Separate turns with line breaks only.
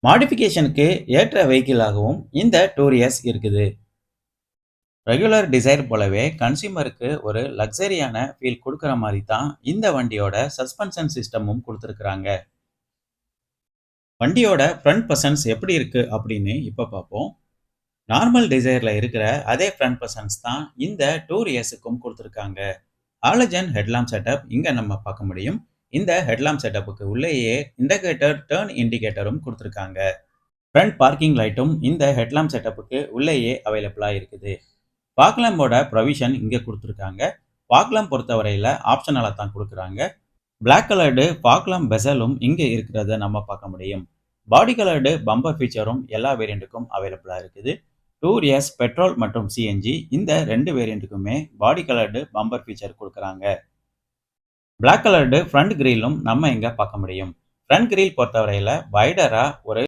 மாடிஃபிகேஷனுக்கு ஏற்ற வெஹிக்கிளாகவும் இந்த டூரியஸ் இருக்குது. ரெகுலர் டிசைர் போலவே கன்சியூமருக்கு ஒரு லக்ஸரியான ஃபீல் குடுக்குற மாரி தான் இந்த வண்டியோட சஸ்பென்ஷன் சிஸ்டமும் குடுத்திருக்காங்க. வண்டியோட ஃப்ரண்ட் பெர்சன்ஸ் எப்படி இருக்கு அப்படின்னு இப்ப பார்ப்போம். நார்மல் டிசைர்ல இருக்கிற அதே ஃப்ரண்ட் பெர்சன்ஸ் தான் இந்த டூரியஸுக்கும் குடுத்திருக்காங்க. ஹாலஜன் ஹெட்லாம்ப் செட்டப் இங்க நம்ம பார்க்க முடியும். இந்த ஹெட்லாம்ப் செட்டப்புக்கு உள்ளேயே இண்டிகேட்டர், டர்ன் இண்டிகேட்டரும் குடுத்திருக்காங்க. ஃப்ரண்ட் பார்க்கிங் லைட்டும் இந்த ஹெட்லாம்ப் செட்டப்புக்கு உள்ளேயே அவைலபிளா இருக்குது. ஃபாக் லேம்போட ப்ரொவிஷன் இங்க குடுத்திருக்காங்க. ஃபாக் லேம்ப் பொறுத்தவரையில ஆப்ஷனலா தான் குடுக்குறாங்க. பிளாக் கலர்டு ஃபாக் லேம்ப் பெசலும் இங்க இருக்கிறத நம்ம பார்க்க முடியும். பாடி கலர்டு பம்பர் ஃபீச்சரும் எல்லா வேரியண்ட்டுக்கும் அவைலபிளா இருக்குது. டூரியஸ் பெட்ரோல் மற்றும் சிஎன்ஜி இந்த 2 வேரியண்ட்டுக்குமே பாடி கலர்டு பம்பர் ஃபீச்சர் குடுக்குறாங்க. பிளாக் கலர்டு ஃப்ரண்ட் கிரில்லும் நம்ம இங்க பார்க்க முடியும். ஃப்ரண்ட் கிரில் பொறுத்தவரையில வைடரா ஒரு